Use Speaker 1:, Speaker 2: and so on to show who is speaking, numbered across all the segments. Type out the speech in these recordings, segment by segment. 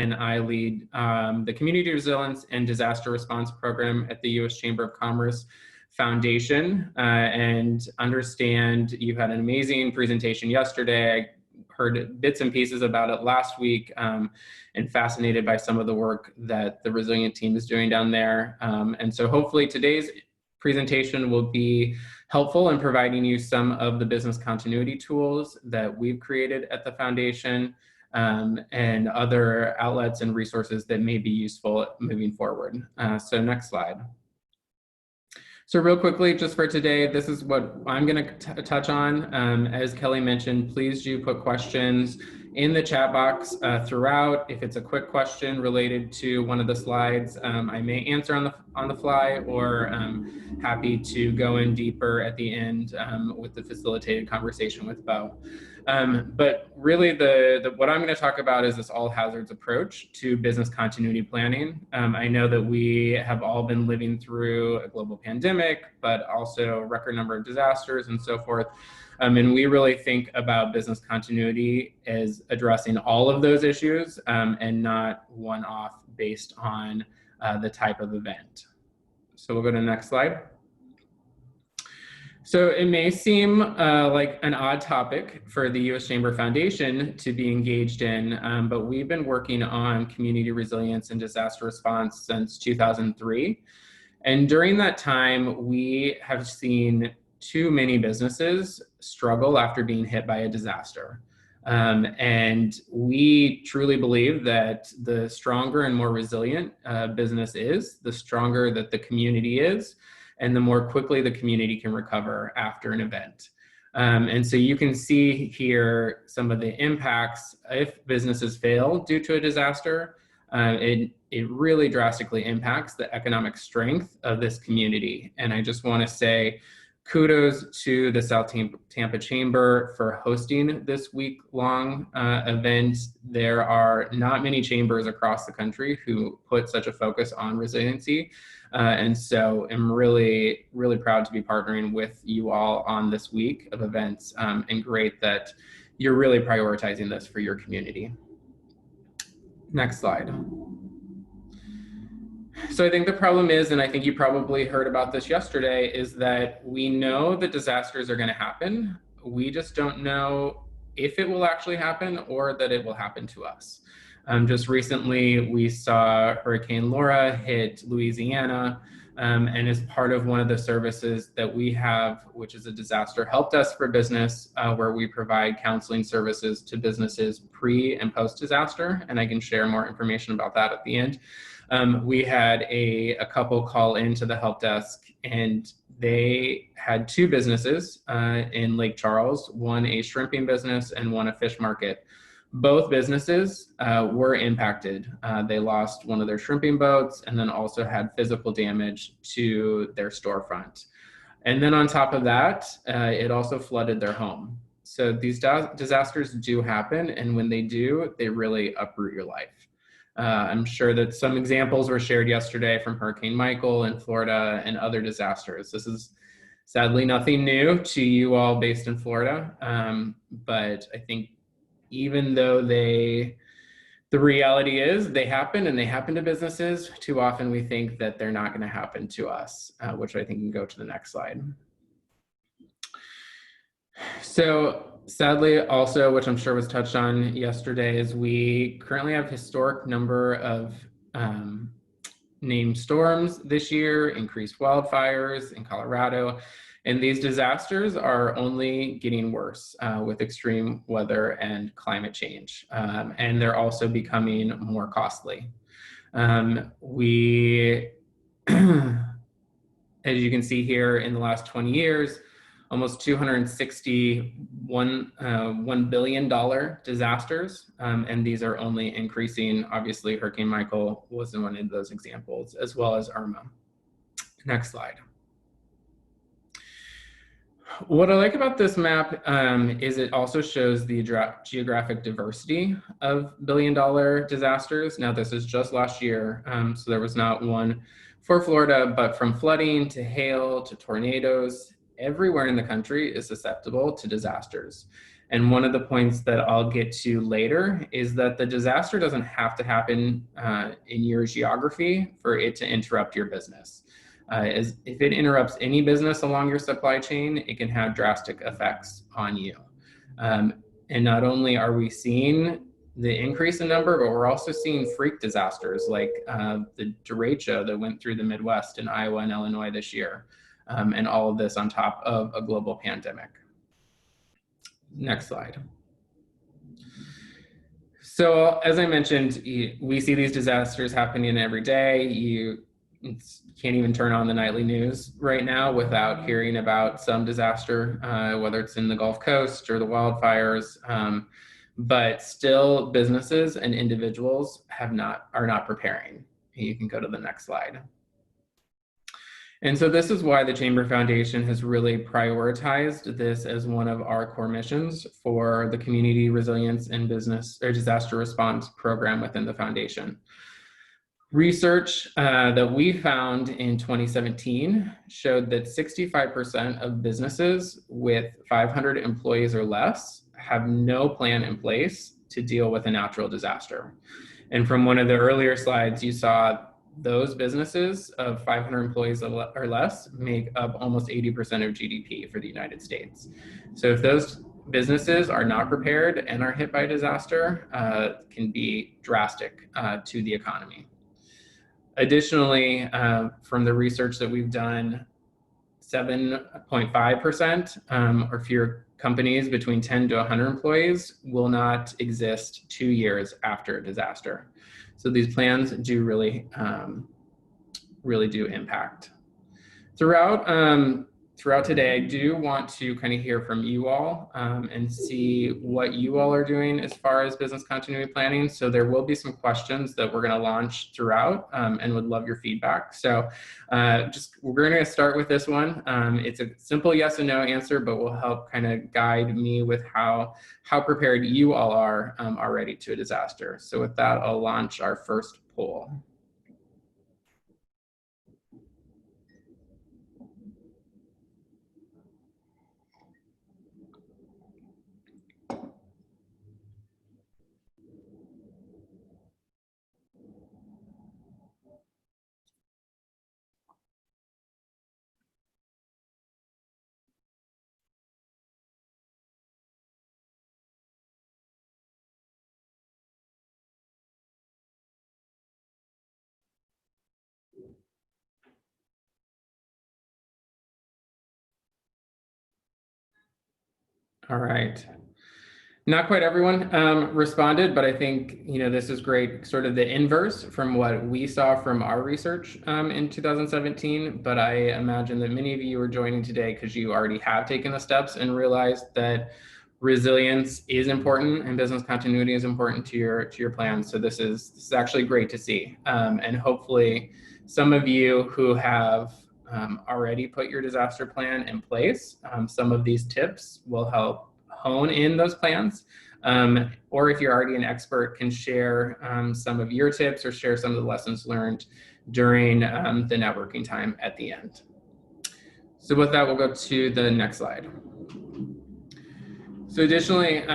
Speaker 1: and I lead the Community Resilience and Disaster Response Program at the U.S. Chamber of Commerce Foundation, and understand you had an amazing presentation yesterday. I heard bits and pieces about it last week, and fascinated by some of the work that the Resilient team is doing down there. And so hopefully today's presentation will be helpful in providing you some of the business continuity tools that we've created at the foundation, and other outlets and resources that may be useful moving forward. So next slide. So real quickly, just for today, this is what I'm going to touch on. As Kelly mentioned, please do put questions in the chat box throughout. If it's a quick question related to one of the slides, I may answer on the fly, or happy to go in deeper at the end with the facilitated conversation with Bo. But really, what I'm going to talk about is this all hazards approach to business continuity planning. I know that we have all been living through a global pandemic, but also a record number of disasters and so forth. And we really think about business continuity as addressing all of those issues, and not one-off based on the type of event. So we'll go to the next slide. So it may seem like an odd topic for the U.S. Chamber Foundation to be engaged in, but we've been working on community resilience and disaster response since 2003. And during that time, we have seen too many businesses struggle after being hit by a disaster. And we truly believe that the stronger and more resilient business is, the stronger that the community is, and the more quickly the community can recover after an event. And so you can see here some of the impacts if businesses fail due to a disaster. It really drastically impacts the economic strength of this community. And I just want to say kudos to the South Tampa Chamber for hosting this week-long event. There are not many chambers across the country who put such a focus on resiliency. And so I'm really, really proud to be partnering with you all on this week of events, and great that you're really prioritizing this for your community. Next slide. So I think the problem is, and I think you probably heard about this yesterday, is that we know that disasters are going to happen. We just don't know if it will actually happen or that it will happen to us. Just recently, we saw Hurricane Laura hit Louisiana, and as part of one of the services that we have, which is a disaster help desk for business, where we provide counseling services to businesses pre and post disaster, and I can share more information about that at the end. We had a couple call into the help desk, and they had two businesses in Lake Charles, one a shrimping business and one a fish market. Both businesses were impacted. They lost one of their shrimping boats and then also had physical damage to their storefront. And then on top of that, it also flooded their home. So these disasters do happen, and when they do, they really uproot your life. I'm sure that some examples were shared yesterday from Hurricane Michael in Florida and other disasters. This is sadly nothing new to you all based in Florida, but I think even though the reality is they happen, and they happen to businesses, too often we think that they're not going to happen to us, which I think can go to the next slide. So sadly also, which I'm sure was touched on yesterday, is we currently have historic number of named storms this year, increased wildfires in Colorado. And these disasters are only getting worse with extreme weather and climate change. And they're also becoming more costly. As you can see here, in the last 20 years, almost $1 billion disasters. And these are only increasing. Obviously, Hurricane Michael was one of those examples, as well as Irma. Next slide. What I like about this map is it also shows the geographic diversity of billion-dollar disasters. Now, this is just last year, so there was not one for Florida, but from flooding to hail to tornadoes, everywhere in the country is susceptible to disasters. And one of the points that I'll get to later is that the disaster doesn't have to happen in your geography for it to interrupt your business. If it interrupts any business along your supply chain, it can have drastic effects on you. And not only are we seeing the increase in number, but we're also seeing freak disasters like the derecho that went through the Midwest in Iowa and Illinois this year. And all of this on top of a global pandemic. Next slide. So as I mentioned, we see these disasters happening every day. You can't even turn on the nightly news right now without hearing about some disaster, whether it's in the Gulf Coast or the wildfires. But still, businesses and individuals are not preparing. You can go to the next slide. And so this is why the Chamber Foundation has really prioritized this as one of our core missions for the Community Resilience and Business or Disaster Response program within the foundation. Research that we found in 2017 showed that 65% of businesses with 500 employees or less have no plan in place to deal with a natural disaster. And from one of the earlier slides, you saw those businesses of 500 employees or less make up almost 80% of GDP for the United States. So if those businesses are not prepared and are hit by a disaster, can be drastic to the economy. Additionally, from the research that we've done, 7.5% or fewer companies between 10 to 100 employees will not exist 2 years after a disaster. So these plans do really do impact. Throughout today, I do want to kind of hear from you all and see what you all are doing as far as business continuity planning. So there will be some questions that we're going to launch throughout and would love your feedback. So we're going to start with this one. It's a simple yes and no answer, but will help kind of guide me with how prepared you all are already to a disaster. So with that, I'll launch our first poll. All right. Not quite everyone responded, but I think this is great, sort of the inverse from what we saw from our research in 2017. But I imagine that many of you are joining today because you already have taken the steps and realized that resilience is important and business continuity is important to your plans. So this is actually great to see, and hopefully some of you who have already put your disaster plan in place, some of these tips will help hone in those plans, or if you're already an expert, can share some of your tips or share some of the lessons learned during the networking time at the end. So with that, we'll go to the next slide. So additionally,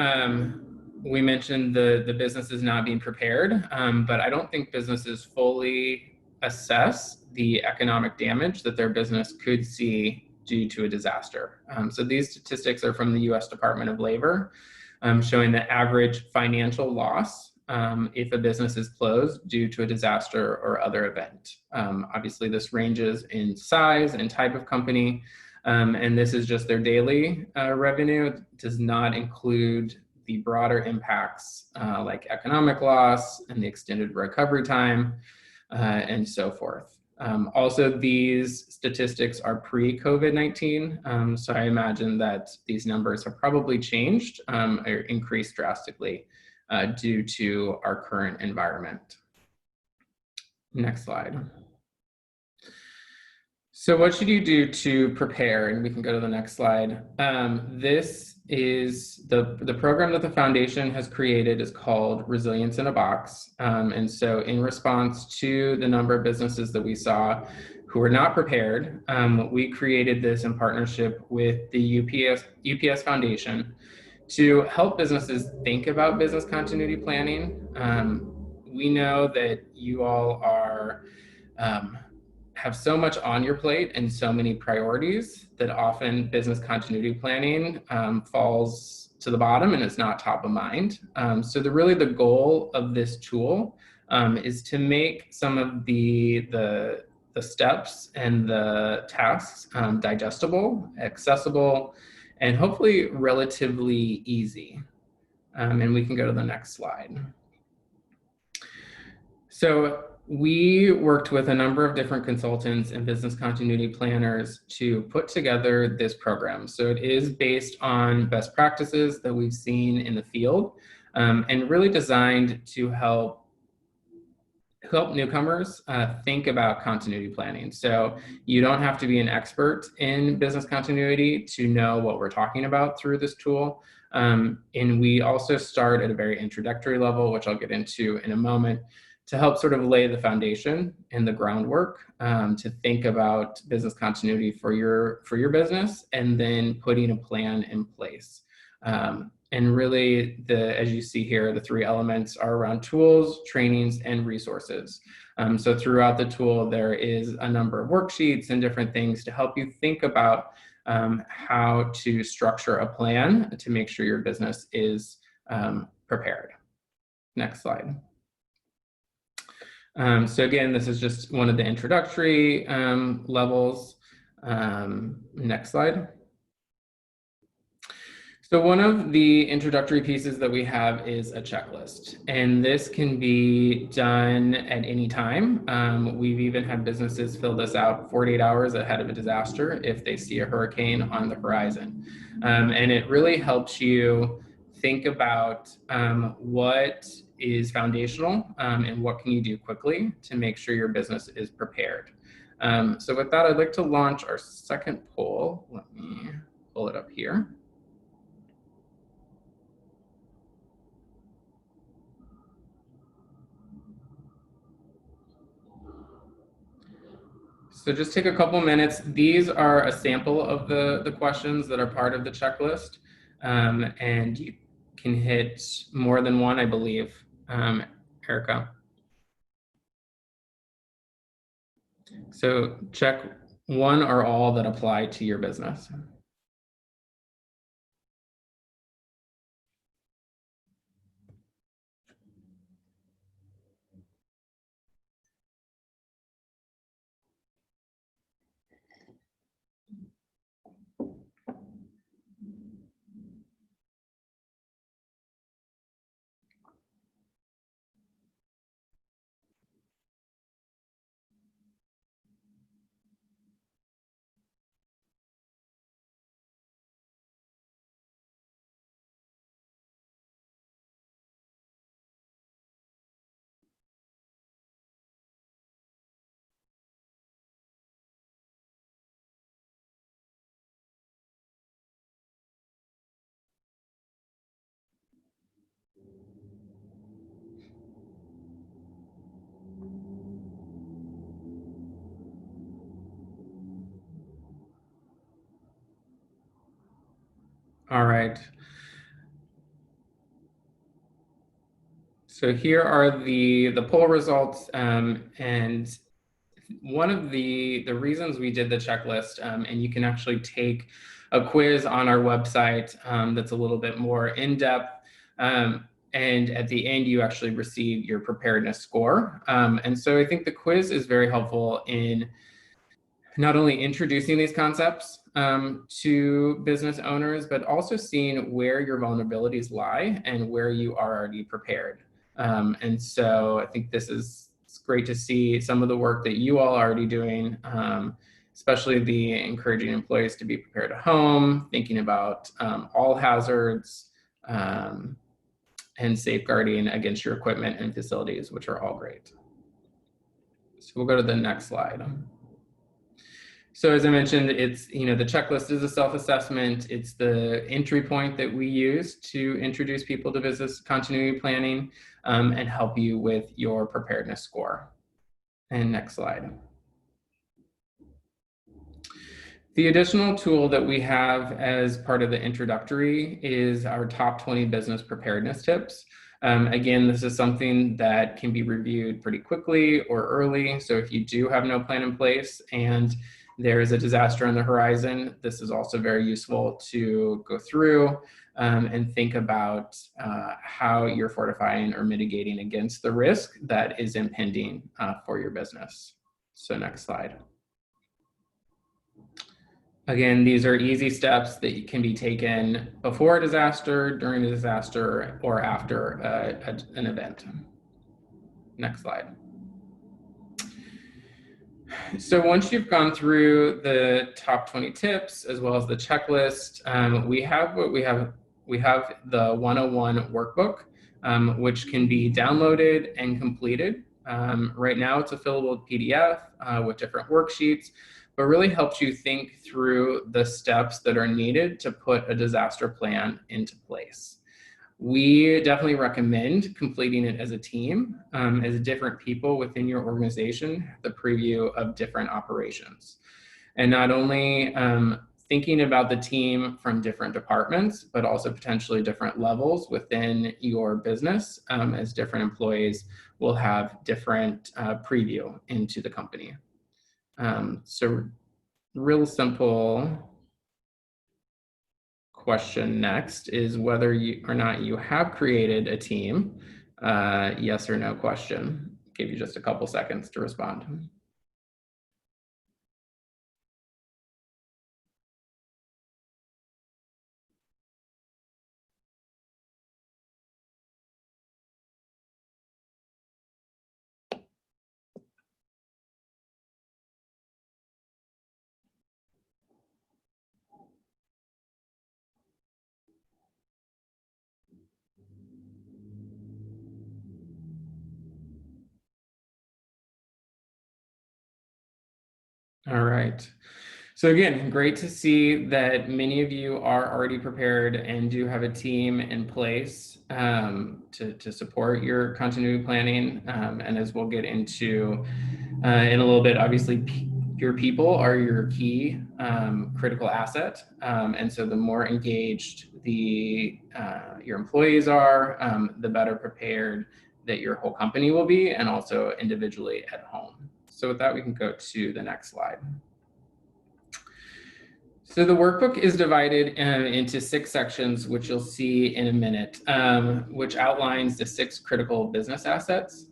Speaker 1: we mentioned the businesses not being prepared, but I don't think businesses fully assess the economic damage that their business could see due to a disaster. So these statistics are from the US Department of Labor, showing the average financial loss if a business is closed due to a disaster or other event. Obviously, this ranges in size and type of company, and this is just their daily revenue. It does not include the broader impacts like economic loss and the extended recovery time and so forth. Also, these statistics are pre-COVID-19, so I imagine that these numbers have probably changed or increased drastically due to our current environment. Next slide. So what should you do to prepare? And we can go to the next slide. This is the program that the foundation has created is called Resilience in a Box. And so in response to the number of businesses that we saw who were not prepared, we created this in partnership with the UPS Foundation To help businesses think about business continuity planning, we know that you all are have so much on your plate and so many priorities that often business continuity planning falls to the bottom and it's not top of mind. So really the goal of this tool is to make some of the steps and the tasks digestible, accessible, and hopefully relatively easy. And we can go to the next slide. So we worked with a number of different consultants and business continuity planners to put together this program. So it is based on best practices that we've seen in the field, and really designed to help newcomers think about continuity planning. So you don't have to be an expert in business continuity to know what we're talking about through this tool. And we also start at a very introductory level, which I'll get into in a moment, to help sort of lay the foundation and the groundwork to think about business continuity for your business, and then putting a plan in place. And really, as you see here, the three elements are around tools, trainings, and resources. So throughout the tool, there is a number of worksheets and different things to help you think about how to structure a plan to make sure your business is prepared. Next slide. So again, this is just one of the introductory levels. Next slide. So one of the introductory pieces that we have is a checklist, and this can be done at any time. We've even had businesses fill this out 48 hours ahead of a disaster if they see a hurricane on the horizon. And it really helps you think about what is foundational and what can you do quickly to make sure your business is prepared. So with that, I'd like to launch our second poll. Let me pull it up here. So just take a couple minutes. These are a sample of the questions that are part of the checklist. And you can hit more than one, I believe, Erica. So check one or all that apply to your business. All right. So here are the poll results, and one of the reasons we did the checklist, and you can actually take a quiz on our website that's a little bit more in-depth, and at the end you actually receive your preparedness score. And so I think the quiz is very helpful in not only introducing these concepts to business owners, but also seeing where your vulnerabilities lie and where you are already prepared. And so I think it's great to see some of the work that you all are already doing, especially the encouraging employees to be prepared at home, thinking about all hazards, and safeguarding against your equipment and facilities, which are all great. So we'll go to the next slide. So as I mentioned, it's, the checklist is a self-assessment. It's the entry point that we use to introduce people to business continuity planning and help you with your preparedness score. And next slide. The additional tool that we have as part of the introductory is our top 20 business preparedness tips. Again, this is something that can be reviewed pretty quickly or early. So if you do have no plan in place and there is a disaster on the horizon, this is also very useful to go through and think about how you're fortifying or mitigating against the risk that is impending for your business. So next slide. Again, these are easy steps that can be taken before a disaster, during a disaster, or after an event. Next slide. So once you've gone through the top 20 tips, as well as the checklist, we have the 101 workbook, which can be downloaded and completed. Right now it's a fillable PDF with different worksheets, but really helps you think through the steps that are needed to put a disaster plan into place. We definitely recommend completing it as a team, as different people within your organization, the preview of different operations. And not only thinking about the team from different departments, but also potentially different levels within your business, as different employees will have different preview into the company. So real simple question next is whether you or not you have created a team. Yes or no question. Give you just a couple seconds to respond. All right. So again, great to see that many of you are already prepared and do have a team in place to support your continuity planning. And as we'll get into in a little bit, obviously your people are your key critical asset. And so the more engaged your employees are, the better prepared that your whole company will be, and also individually at home. So with that, we can go to the next slide. So the workbook is divided into 6 sections, which you'll see in a minute, which outlines the 6 critical business assets.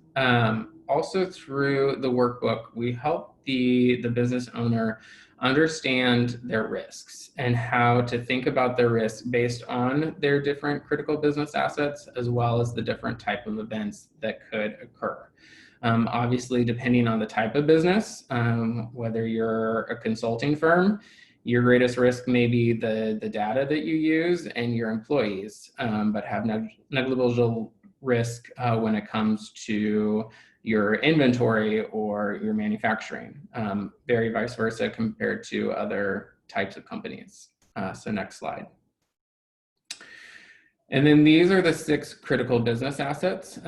Speaker 1: Also through the workbook, we help the business owner understand their risks and how to think about their risks based on their different critical business assets, as well as the different type of events that could occur. Obviously, depending on the type of business, whether you're a consulting firm, your greatest risk may be the data that you use and your employees, but have negligible risk when it comes to your inventory or your manufacturing. Very vice versa compared to other types of companies. So next slide. And then these are the 6 critical business assets,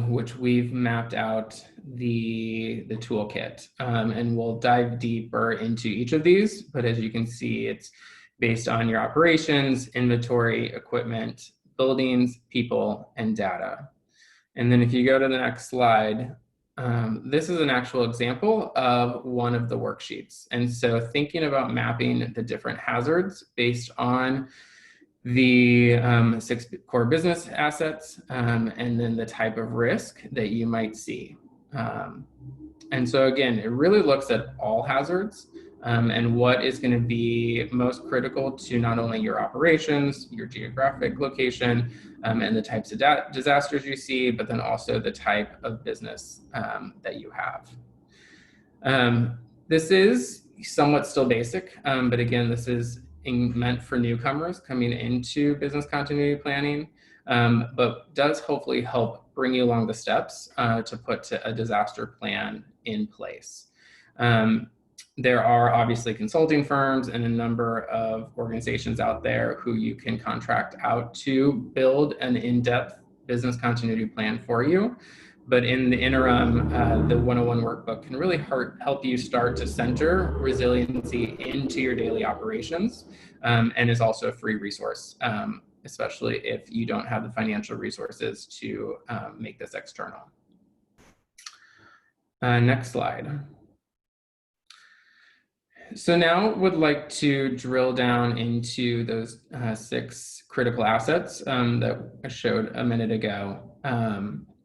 Speaker 1: which we've mapped out the toolkit. And we'll dive deeper into each of these, but as you can see, it's based on your operations, inventory, equipment, buildings, people, and data. And then if you go to the next slide, this is an actual example of one of the worksheets. And so thinking about mapping the different hazards based on the 6 core business assets, and then the type of risk that you might see. And so again, it really looks at all hazards and what is going to be most critical to not only your operations, your geographic location, and the types of disasters you see, but then also the type of business that you have. This is somewhat still basic, but again, this is meant for newcomers coming into business continuity planning, but does hopefully help bring you along the steps to put a disaster plan in place. There are obviously consulting firms and a number of organizations out there who you can contract out to build an in-depth business continuity plan for you. But in the interim, the 101 workbook can really help you start to center resiliency into your daily operations, and is also a free resource, especially if you don't have the financial resources to make this external. Next slide. So now would like to drill down into those 6 critical assets that I showed a minute ago.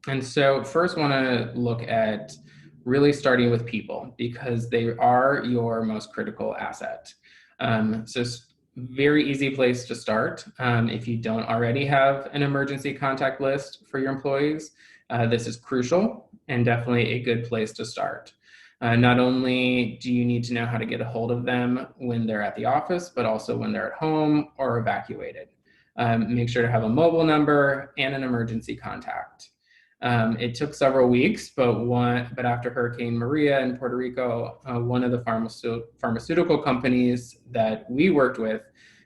Speaker 1: And so first want to look at really starting with people, because they are your most critical asset. So very easy place to start. If you don't already have an emergency contact list for your employees, this is crucial and definitely a good place to start. Not only do you need to know how to get a hold of them when they're at the office, but also when they're at home or evacuated. Make sure to have a mobile number and an emergency contact. It took several weeks, but after Hurricane Maria in Puerto Rico, one of the pharmaceutical companies that we worked with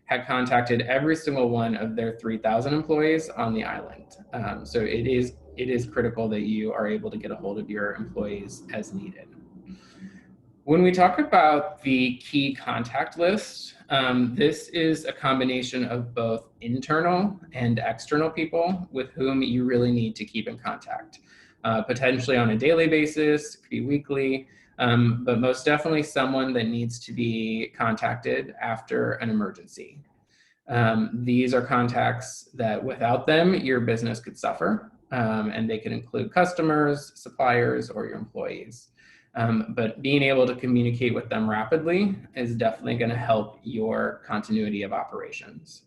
Speaker 1: had contacted every single one of their 3,000 employees on the island. So it is critical that you are able to get a hold of your employees as needed. When we talk about the key contact list, this is a combination of both internal and external people with whom you really need to keep in contact, potentially on a daily basis, could be weekly, but most definitely someone that needs to be contacted after an emergency. These are contacts that without them, your business could suffer, and they could include customers, suppliers, or your employees. But being able to communicate with them rapidly is definitely going to help your continuity of operations.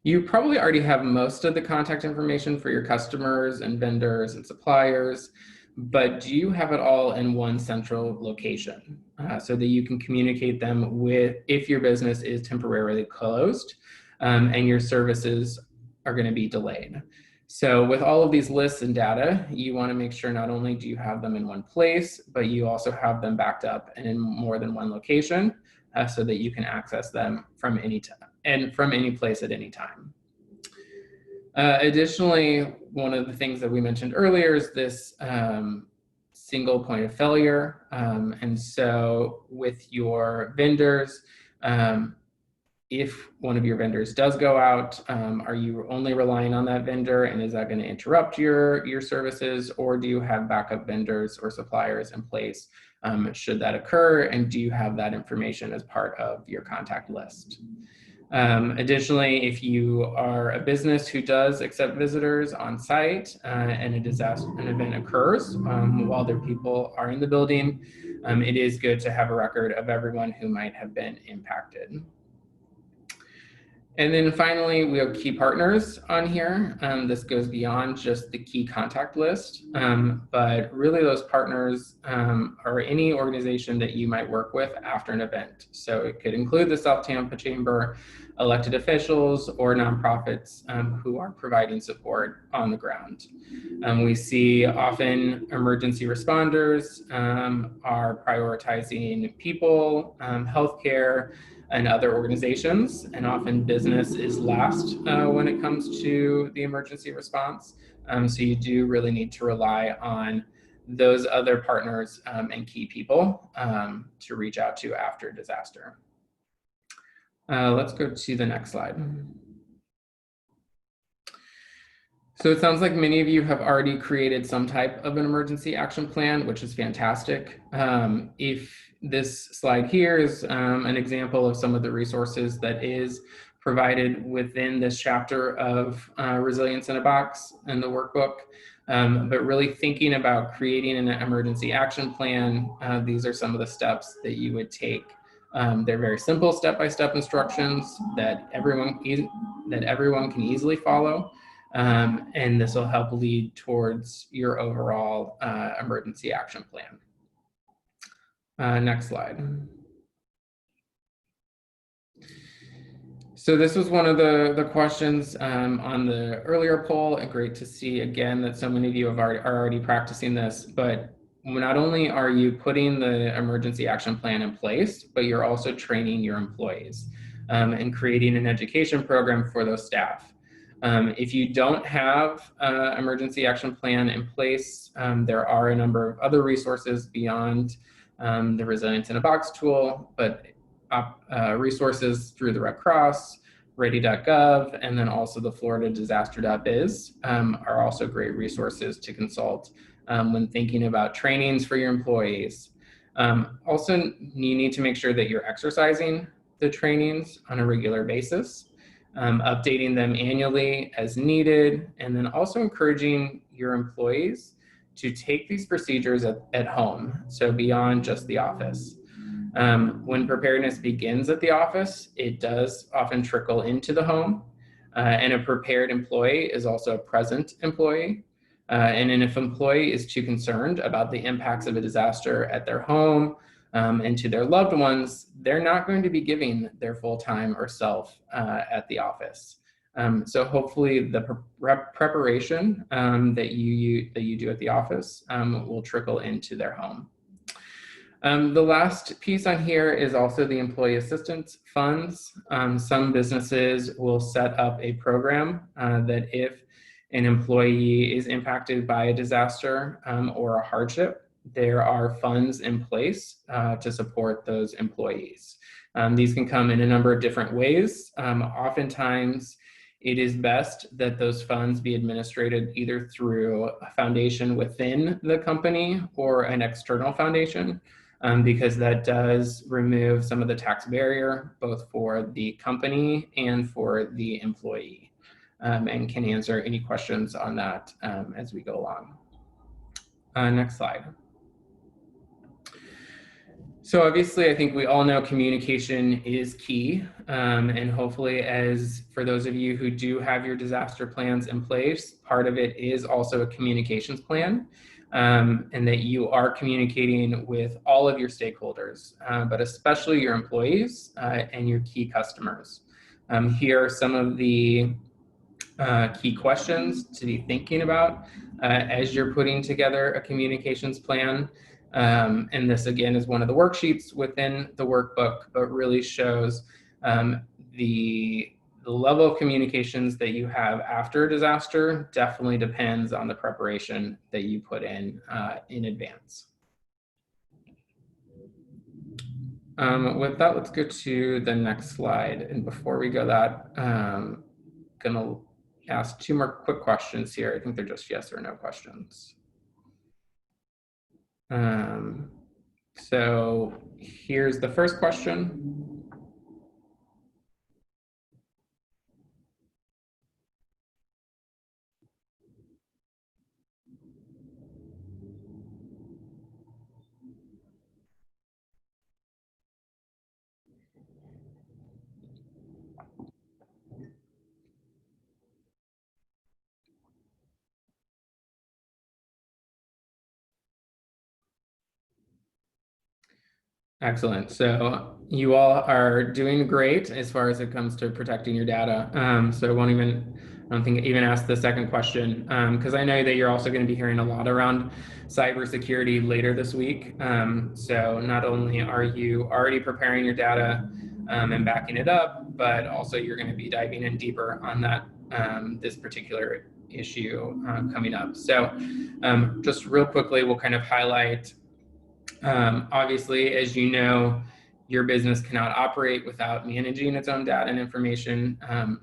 Speaker 1: You probably already have most of the contact information for your customers and vendors and suppliers, but do you have it all in one central location so that you can communicate them with if your business is temporarily closed and your services are going to be delayed? So with all of these lists and data, you want to make sure not only do you have them in one place, but you also have them backed up in more than one location so that you can access them from any time and from any place at any time. Additionally, one of the things that we mentioned earlier is this single point of failure. And so with your vendors, if one of your vendors does go out, are you only relying on that vendor, and is that going to interrupt your services, or do you have backup vendors or suppliers in place should that occur, and do you have that information as part of your contact list? Additionally, if you are a business who does accept visitors on site and an event occurs while their people are in the building, it is good to have a record of everyone who might have been impacted. And then finally, we have key partners on here. This goes beyond just the key contact list, but really those partners are any organization that you might work with after an event. So it could include the South Tampa Chamber, elected officials, or nonprofits who are providing support on the ground. We see often emergency responders are prioritizing people, healthcare, and other organizations, and often business is last when it comes to the emergency response. So you do really need to rely on those other partners and key people to reach out to after disaster. Let's go to the next slide. So it sounds like many of you have already created some type of an emergency action plan, which is fantastic. If this slide here is an example of some of the resources that is provided within this chapter of Resilience in a Box in the workbook, but really thinking about creating an emergency action plan, these are some of the steps that you would take. They're very simple step-by-step instructions that everyone can easily follow. And this will help lead towards your overall emergency action plan. Next slide. So this was one of the questions on the earlier poll, and great to see again that so many of you are already practicing this, but not only are you putting the emergency action plan in place, but you're also training your employees and creating an education program for those staff. If you don't have an emergency action plan in place, there are a number of other resources beyond the Resilience in a Box tool, but resources through the Red Cross, ready.gov, and then also the Florida Disaster.biz are also great resources to consult when thinking about trainings for your employees. Also, you need to make sure that you're exercising the trainings on a regular basis, updating them annually as needed, and then also encouraging your employees to take these procedures at home, so beyond just the office. When preparedness begins at the office, it does often trickle into the home, and a prepared employee is also a present employee. And if an employee is too concerned about the impacts of a disaster at their home and to their loved ones, they're not going to be giving their full time or self at the office. So hopefully the preparation that you do at the office will trickle into their home. The last piece on here is also the employee assistance funds. Some businesses will set up a program that if an employee is impacted by a disaster or a hardship, there are funds in place to support those employees. These can come in a number of different ways. Oftentimes, it is best that those funds be administered either through a foundation within the company or an external foundation, because that does remove some of the tax barrier, both for the company and for the employee, and can answer any questions on that as we go along. Next slide. So obviously, I think we all know communication is key, and hopefully, as for those of you who do have your disaster plans in place, part of it is also a communications plan, and that you are communicating with all of your stakeholders, but especially your employees and your key customers. Here are some of the key questions to be thinking about as you're putting together a communications plan. And this again is one of the worksheets within the workbook, but really shows the level of communications that you have after a disaster definitely depends on the preparation that you put in advance. With that, let's go to the next slide. And before we go that, gonna ask two more quick questions here. I think they're just yes or no questions. So here's the first question. Excellent. So you all are doing great as far as it comes to protecting your data. So I don't think even ask the second question, because I know that you're also going to be hearing a lot around cybersecurity later this week. So not only are you already preparing your data and backing it up, but also you're going to be diving in deeper on that this particular issue coming up. So just real quickly, we'll kind of highlight. Obviously, as you know, your business cannot operate without managing its own data and information,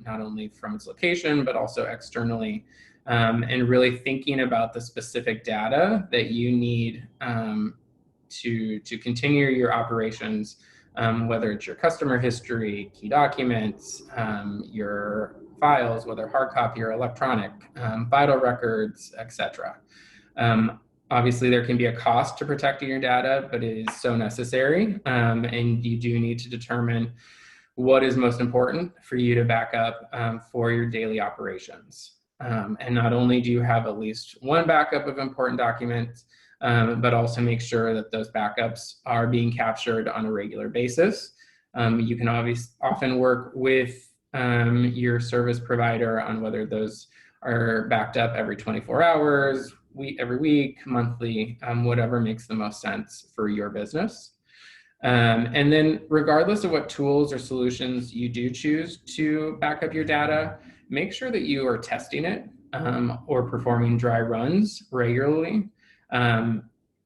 Speaker 1: not only from its location, but also externally, and really thinking about the specific data that you need to continue your operations, whether it's your customer history, key documents, your files, whether hard copy or electronic, vital records, etc. Obviously, there can be a cost to protecting your data, but it is so necessary. And you do need to determine what is most important for you to back up for your daily operations. And not only do you have at least one backup of important documents, but also make sure that those backups are being captured on a regular basis. You can often work with your service provider on whether those are backed up every 24 hours, every week, monthly, whatever makes the most sense for your business. And then regardless of what tools or solutions you do choose to back up your data, make sure that you are testing it or performing dry runs regularly.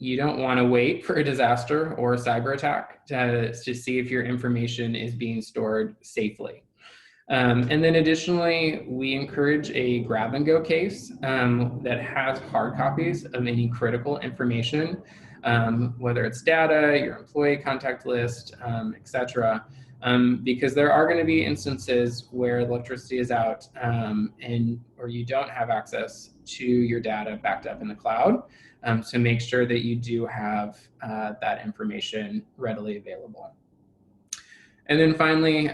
Speaker 1: You don't want to wait for a disaster or a cyber attack to see if your information is being stored safely. And then additionally, we encourage a grab and go case that has hard copies of any critical information, whether it's data, your employee contact list, etc. Because there are going to be instances where electricity is out or you don't have access to your data backed up in the cloud. So make sure that you do have that information readily available. And then finally,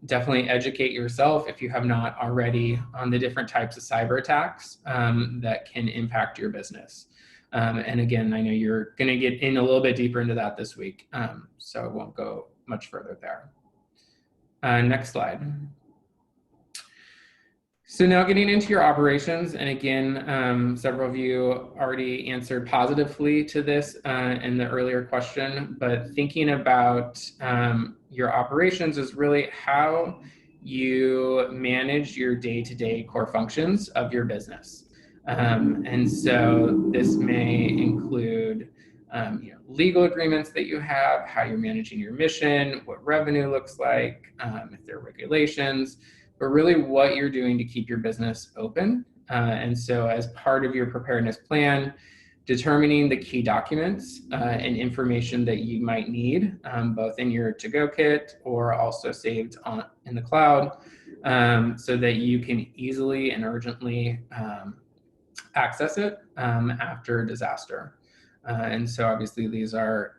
Speaker 1: definitely educate yourself if you have not already on the different types of cyber attacks that can impact your business. And again, I know you're going to get in a little bit deeper into that this week, so I won't go much further there. Next slide. So now getting into your operations, and again, several of you already answered positively to this in the earlier question, but thinking about your operations is really how you manage your day-to-day core functions of your business. And so this may include legal agreements that you have, how you're managing your mission, what revenue looks like, if there are regulations, but really what you're doing to keep your business open. And so as part of your preparedness plan, determining the key documents and information that you might need, both in your to-go kit or also saved in the cloud, so that you can easily and urgently access it after a disaster. And so obviously these are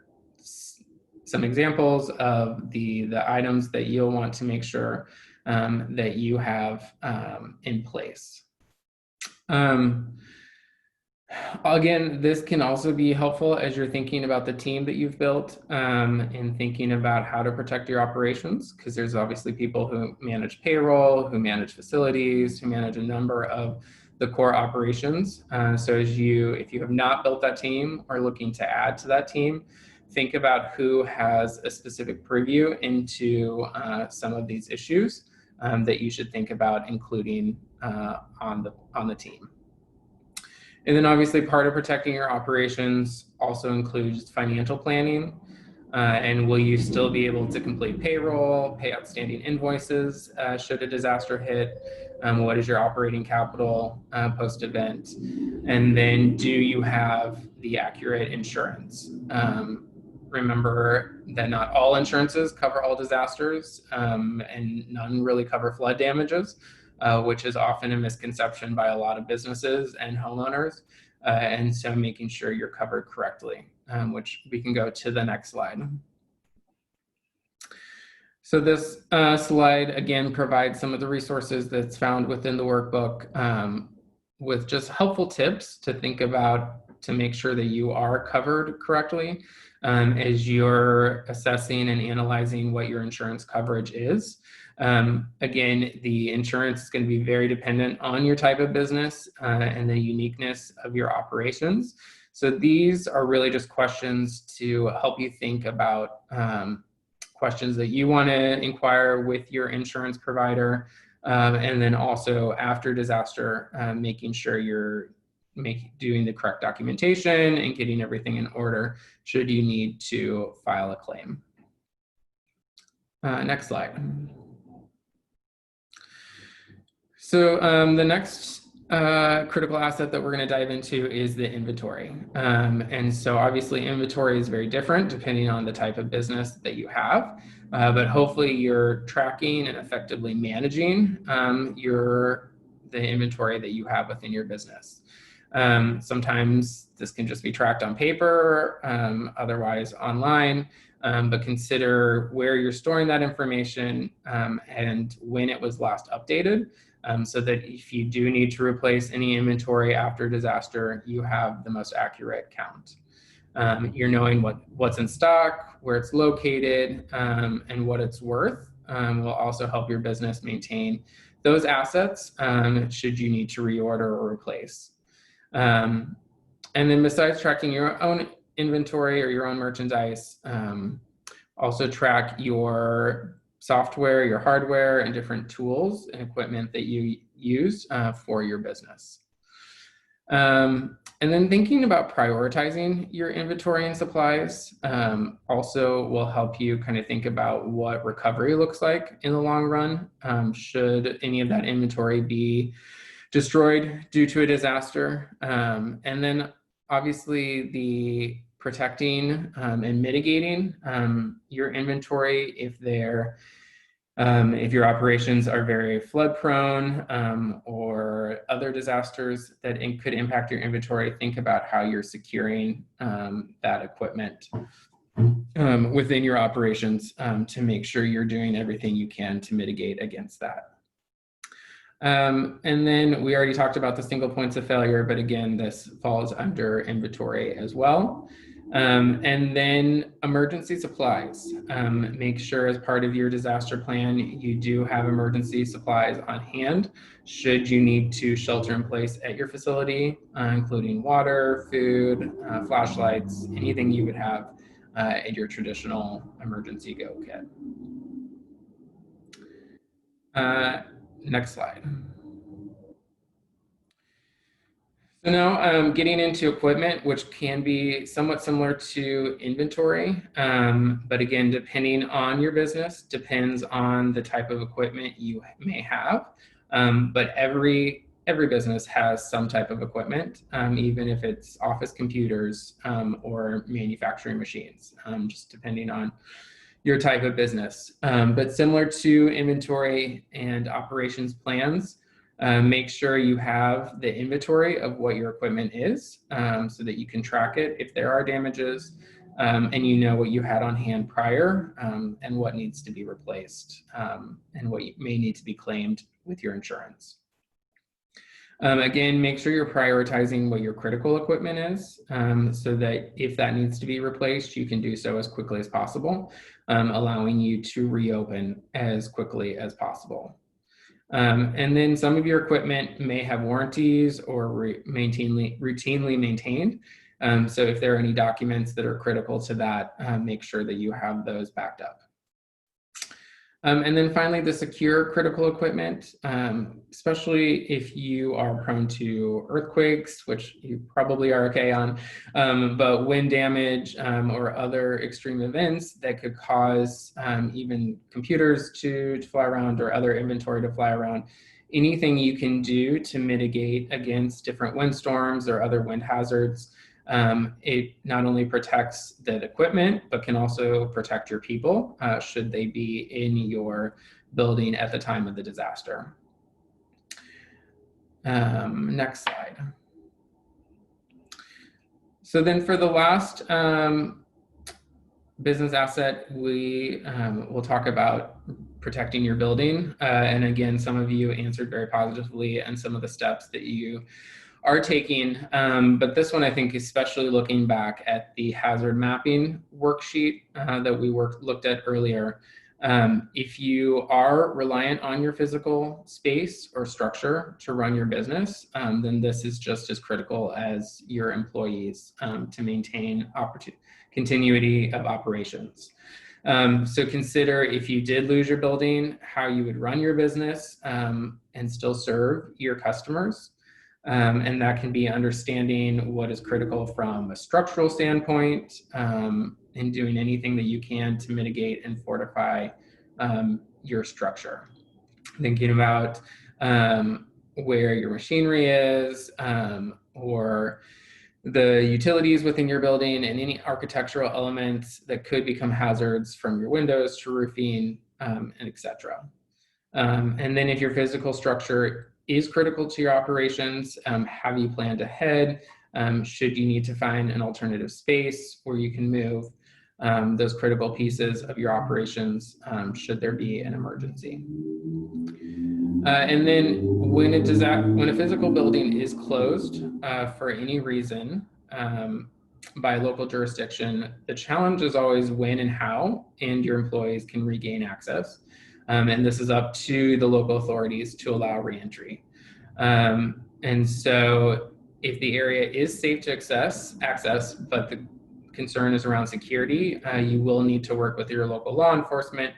Speaker 1: some examples of the items that you'll want to make sure that you have in place. Again, this can also be helpful as you're thinking about the team that you've built and thinking about how to protect your operations, because there's obviously people who manage payroll, who manage facilities, who manage a number of the core operations. So if you have not built that team or looking to add to that team, think about who has a specific purview into some of these issues that you should think about including on the team. And then obviously part of protecting your operations also includes financial planning. And will you still be able to complete payroll, pay outstanding invoices should a disaster hit? What is your operating capital post-event? And then do you have the accurate insurance? Remember that not all insurances cover all disasters, and none really cover flood damages, which is often a misconception by a lot of businesses and homeowners. And so making sure you're covered correctly, which we can go to the next slide. So this slide, again, provides some of the resources that's found within the workbook with just helpful tips to think about to make sure that you are covered correctly as you're assessing and analyzing what your insurance coverage is. Again, the insurance is going to be very dependent on your type of business and the uniqueness of your operations. So these are really just questions to help you think about questions that you want to inquire with your insurance provider. And then also after disaster, making sure you're doing the correct documentation and getting everything in order should you need to file a claim. Next slide. So the next critical asset that we're going to dive into is the inventory. And so obviously inventory is very different depending on the type of business that you have, but hopefully you're tracking and effectively managing the inventory that you have within your business. Sometimes this can just be tracked on paper, otherwise online, but consider where you're storing that information and when it was last updated, so that if you do need to replace any inventory after disaster, you have the most accurate count. You're knowing what's in stock, where it's located, and what it's worth will also help your business maintain those assets should you need to reorder or replace. And then besides tracking your own inventory or your own merchandise, also track your software, your hardware, and different tools and equipment that you use for your business. And then thinking about prioritizing your inventory and supplies also will help you kind of think about what recovery looks like in the long run. Should any of that inventory be destroyed due to a disaster? And then obviously the protecting and mitigating your inventory if your operations are very flood prone or other disasters that could impact your inventory, think about how you're securing that equipment within your operations to make sure you're doing everything you can to mitigate against that. And then we already talked about the single points of failure, but again, this falls under inventory as well. And then emergency supplies. Make sure as part of your disaster plan, you do have emergency supplies on hand should you need to shelter in place at your facility, including water, food, flashlights, anything you would have at your traditional emergency go kit. Next slide. So now getting into equipment, which can be somewhat similar to inventory, but again, depending on your business, depends on the type of equipment you may have. But every business has some type of equipment, even if it's office computers or manufacturing machines, just depending on your type of business. But similar to inventory and operations plans, make sure you have the inventory of what your equipment is so that you can track it if there are damages and you know what you had on hand prior and what needs to be replaced and what may need to be claimed with your insurance. Again, make sure you're prioritizing what your critical equipment is so that if that needs to be replaced, you can do so as quickly as possible, allowing you to reopen as quickly as possible. And then some of your equipment may have warranties or routinely maintained. So if there are any documents that are critical to that, make sure that you have those backed up. And then finally, the secure critical equipment, especially if you are prone to earthquakes, which you probably are okay on, but wind damage or other extreme events that could cause even computers to fly around or other inventory to fly around. Anything you can do to mitigate against different windstorms or other wind hazards. It not only protects the equipment, but can also protect your people should they be in your building at the time of the disaster. Next slide. So then for the last business asset, we will talk about protecting your building. And again, some of you answered very positively and some of the steps that you are taking, but this one I think, especially looking back at the hazard mapping worksheet that we looked at earlier, if you are reliant on your physical space or structure to run your business, then this is just as critical as your employees to maintain continuity of operations. So consider if you did lose your building, how you would run your business and still serve your customers. And that can be understanding what is critical from a structural standpoint and doing anything that you can to mitigate and fortify your structure. Thinking about where your machinery is or the utilities within your building and any architectural elements that could become hazards from your windows to roofing and etc. And then if your physical structure is critical to your operations, have you planned ahead? Should you need to find an alternative space where you can move those critical pieces of your operations should there be an emergency? And then when a physical building is closed for any reason by local jurisdiction, the challenge is always when and how and your employees can regain access. And this is up to the local authorities to allow reentry. And so if the area is safe to access, but the concern is around security, you will need to work with your local law enforcement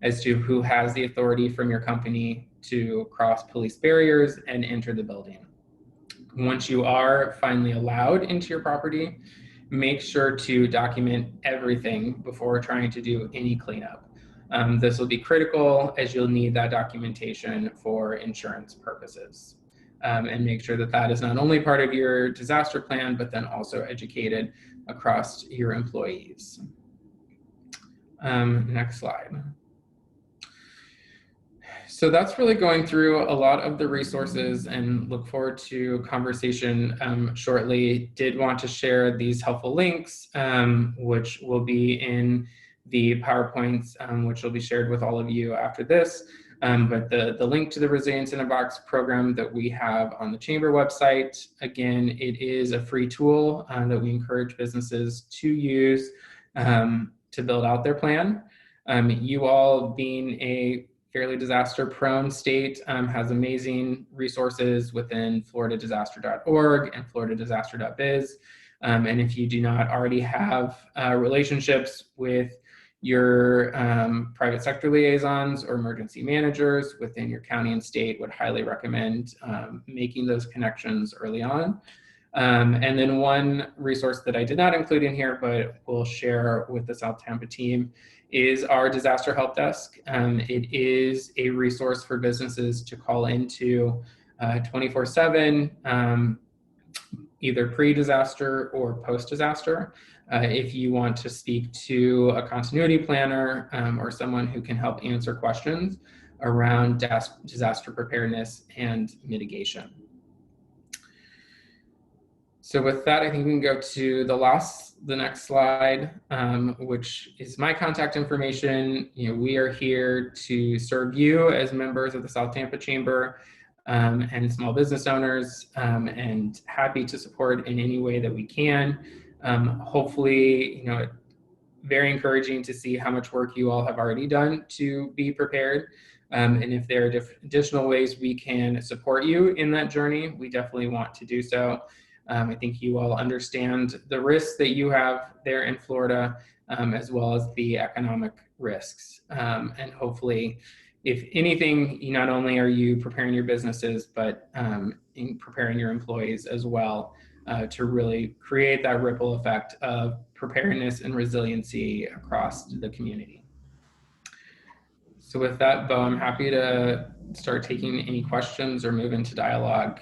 Speaker 1: as to who has the authority from your company to cross police barriers and enter the building. Once you are finally allowed into your property, make sure to document everything before trying to do any cleanup. This will be critical as you'll need that documentation for insurance purposes. And make sure that that is not only part of your disaster plan, but then also educated across your employees. Next slide. So that's really going through a lot of the resources, and look forward to conversation shortly. Did want to share these helpful links, which will be in the PowerPoints, which will be shared with all of you after this. But the link to the Resilience in a Box program that we have on the Chamber website, again, it is a free tool that we encourage businesses to use to build out their plan. You all, being a fairly disaster-prone state, has amazing resources within floridadisaster.org and floridadisaster.biz. And if you do not already have relationships with your private sector liaisons or emergency managers within your county and state, would highly recommend making those connections early on. And then one resource that I did not include in here, but will share with the South Tampa team, is our disaster help desk. It is a resource for businesses to call into 24/7, either pre-disaster or post-disaster. If you want to speak to a continuity planner or someone who can help answer questions around disaster preparedness and mitigation. So with that, I think we can go to the next slide, which is my contact information. We are here to serve you as members of the South Tampa Chamber and small business owners, and happy to support in any way that we can. Hopefully, very encouraging to see how much work you all have already done to be prepared. And if there are additional ways we can support you in that journey, we definitely want to do so. I think you all understand the risks that you have there in Florida, as well as the economic risks. And hopefully, if anything, not only are you preparing your businesses, but in preparing your employees as well, to really create that ripple effect of preparedness and resiliency across the community. So with that, Bo, I'm happy to start taking any questions or move into dialogue.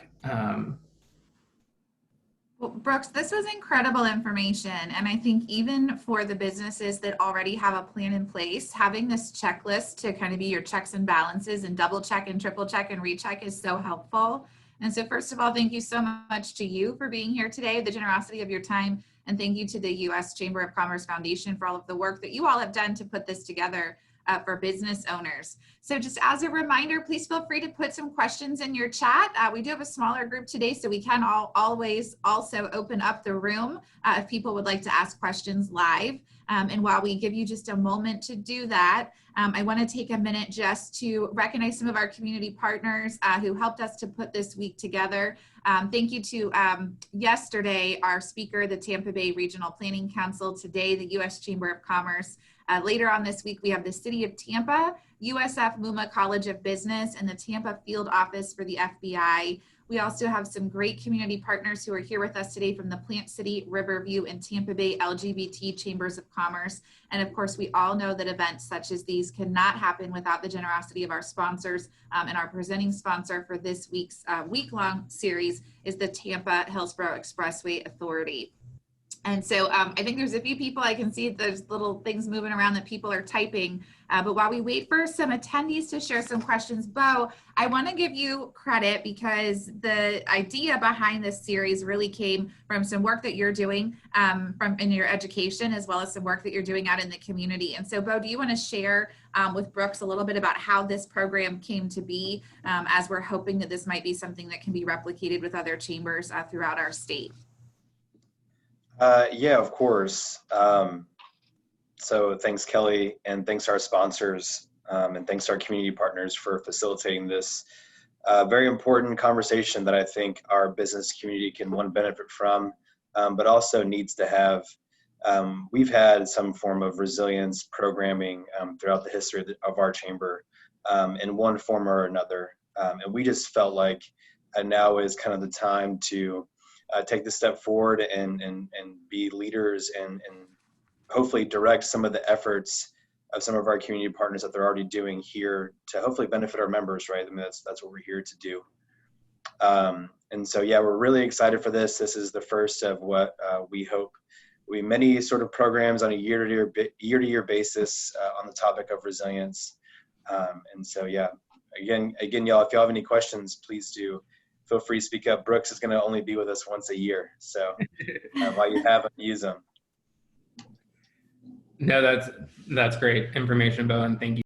Speaker 2: Well, Brooks, this was incredible information. And I think even for the businesses that already have a plan in place, having this checklist to kind of be your checks and balances and double check and triple check and recheck is so helpful. And so first of all, thank you so much to you for being here today, the generosity of your time. And thank you to the U.S. Chamber of Commerce Foundation for all of the work that you all have done to put this together for business owners. So just as a reminder, please feel free to put some questions in your chat. We do have a smaller group today, so we can always also open up the room if people would like to ask questions live. And while we give you just a moment to do that, I want to take a minute just to recognize some of our community partners who helped us to put this week together. Thank you to yesterday, our speaker, the Tampa Bay Regional Planning Council, today, the U.S. Chamber of Commerce. Later on this week, we have the City of Tampa, USF Muma College of Business, and the Tampa Field Office for the FBI. We also have some great community partners who are here with us today from the Plant City, Riverview, and Tampa Bay LGBT Chambers of Commerce. And of course, we all know that events such as these cannot happen without the generosity of our sponsors. And our presenting sponsor for this week's week-long series is the Tampa Hillsborough Expressway Authority. And so I think there's a few people, I can see there's little things moving around that people are typing. But while we wait for some attendees to share some questions, Bo, I want to give you credit because the idea behind this series really came from some work that you're doing in your education, as well as some work that you're doing out in the community. And so, Bo, do you want to share with Brooks a little bit about how this program came to be, as we're hoping that this might be something that can be replicated with other chambers throughout our state?
Speaker 3: Yeah, of course. So thanks, Kelly, and thanks to our sponsors, and thanks to our community partners for facilitating this very important conversation that I think our business community can, one, benefit from, but also needs to have we've had some form of resilience programming throughout the history of our chamber in one form or another. And we just felt like now is kind of the time to take the step forward and be leaders and hopefully direct some of the efforts of some of our community partners that they're already doing here to hopefully benefit our members, right? I mean, that's what we're here to do. And so, yeah, we're really excited for this. This is the first of what we hope will be many sort of programs on a year-to-year basis on the topic of resilience. And so, yeah, again, y'all, if y'all have any questions, please do feel free to speak up. Brooks is going to only be with us once a year, so while you have them, use them.
Speaker 1: No, that's great information, Bo, and thank you.